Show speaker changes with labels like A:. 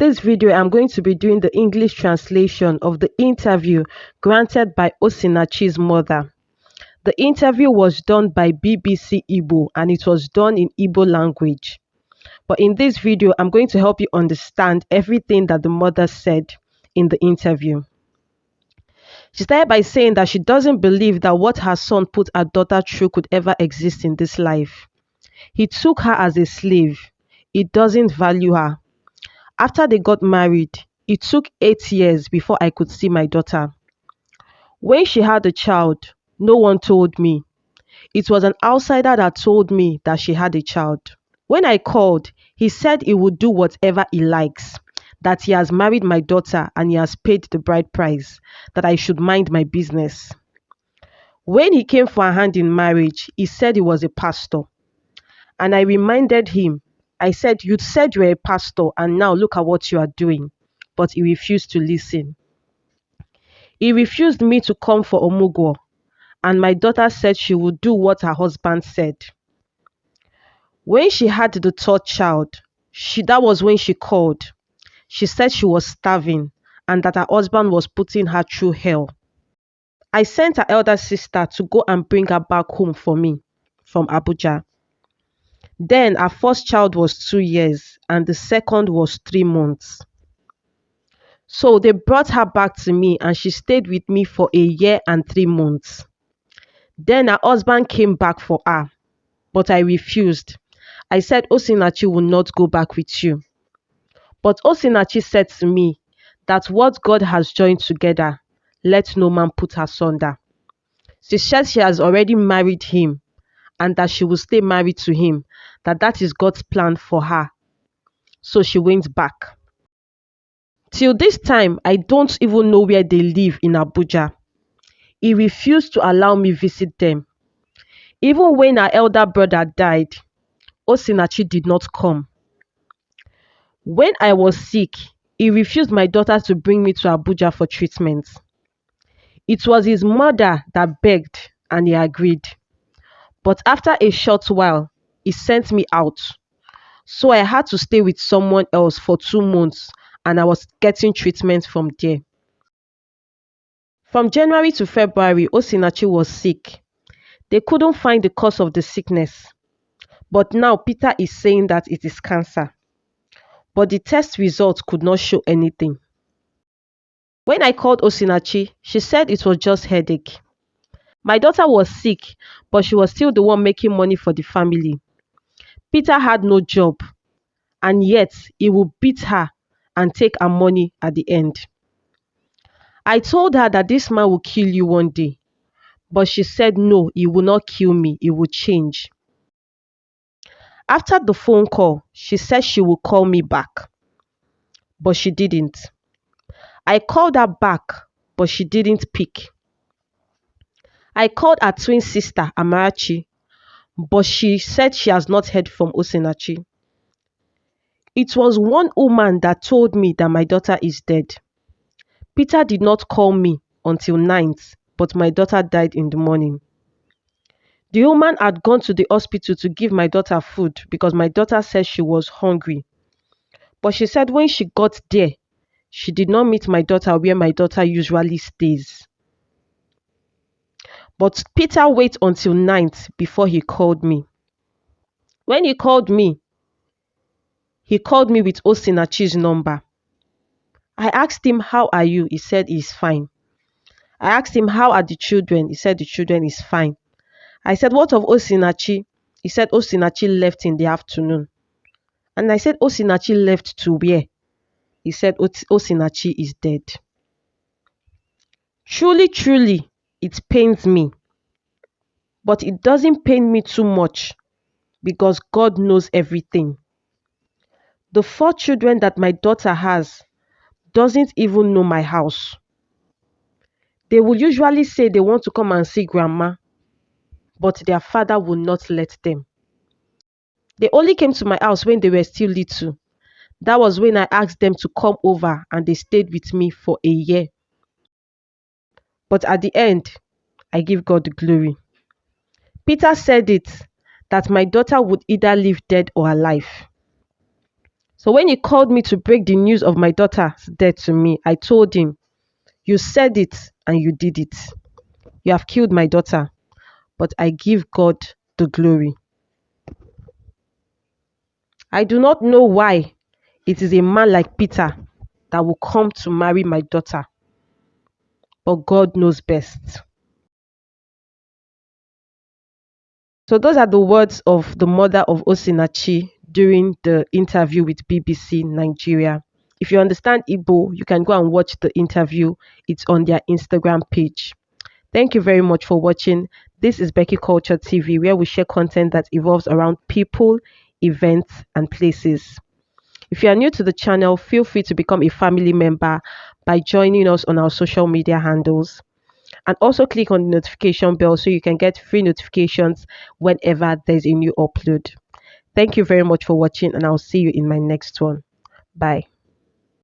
A: this video, I'm going to be doing the English translation of the interview granted by Osinachi's mother. The interview was done by BBC Igbo and it was done in Igbo language. But in this video, I'm going to help you understand everything that the mother said in the interview. She started by saying that she doesn't believe that what her son put her daughter through could ever exist in this life. He took her as a slave. He doesn't value her. After they got married, it took 8 years before I could see my daughter. When she had a child, no one told me. It was an outsider that told me that she had a child. When I called, he said he would do whatever he likes, that he has married my daughter and he has paid the bride price, that I should mind my business. When he came for her hand in marriage, he said he was a pastor. And I reminded him, I said, you said you're a pastor and now look at what you are doing. But he refused to listen. He refused me to come for Omugwo, and my daughter said she would do what her husband said. When she had the third child, that was when she called. She said she was starving and that her husband was putting her through hell. I sent her elder sister to go and bring her back home for me from Abuja. Then her first child was 2 years and the second was 3 months. So they brought her back to me and she stayed with me for 1 year and 3 months. Then her husband came back for her, but I refused. I said Osinachi will not go back with you. But Osinachi said to me that what God has joined together, let no man put asunder. She said she has already married him and that she will stay married to him, that is God's plan for her. So she went back. Till this time, I don't even know where they live in Abuja. He refused to allow me visit them. Even when her elder brother died, Osinachi did not come. When I was sick, he refused my daughter to bring me to Abuja for treatment. It was his mother that begged and he agreed. But after a short while, he sent me out. So I had to stay with someone else for 2 months and I was getting treatment from there. From January to February, Osinachi was sick. They couldn't find the cause of the sickness. But now Peter is saying that it is cancer. But the test results could not show anything. When I called Osinachi, she said it was just headache. My daughter was sick, but she was still the one making money for the family. Peter had no job, and yet he would beat her and take her money at the end. I told her that this man will kill you one day, but she said no, he will not kill me, he will change. After the phone call, she said she will call me back, but she didn't. I called her back, but she didn't pick. I called her twin sister, Amarachi, but she said she has not heard from Osinachi. It was one woman that told me that my daughter is dead. Peter did not call me until 9th, but my daughter died in the morning. The woman had gone to the hospital to give my daughter food because my daughter said she was hungry. But she said when she got there, she did not meet my daughter where my daughter usually stays. But Peter waited until 9th before he called me. When he called me with Osinachi's number. I asked him, how are you? He said he's fine. I asked him, how are the children? He said the children is fine. I said, what of Osinachi? He said Osinachi left in the afternoon. And I said, Osinachi left to where? He said Osinachi is dead. Truly, truly, it pains me. But it doesn't pain me too much because God knows everything. The 4 children that my daughter has doesn't even know my house. They will usually say they want to come and see grandma, but their father will not let them. They only came to my house when they were still little. That was when I asked them to come over and they stayed with me for 1 year. But at the end, I give God the glory. Peter said it, that my daughter would either live dead or alive. So when he called me to break the news of my daughter's death to me, I told him, you said it and you did it. You have killed my daughter, but I give God the glory. I do not know why it is a man like Peter that will come to marry my daughter, but God knows best. So those are the words of the mother of Osinachi during the interview with BBC Nigeria. If you understand Igbo, you can go and watch the interview. It's on their Instagram page. Thank you very much for watching. This is Becky Culture TV, where we share content that evolves around people, events, and places. If you are new to the channel, feel free to become a family member by joining us on our social media handles. And also click on the notification bell so you can get free notifications whenever there's a new upload. Thank you very much for watching, and I'll see you in my next one. Bye.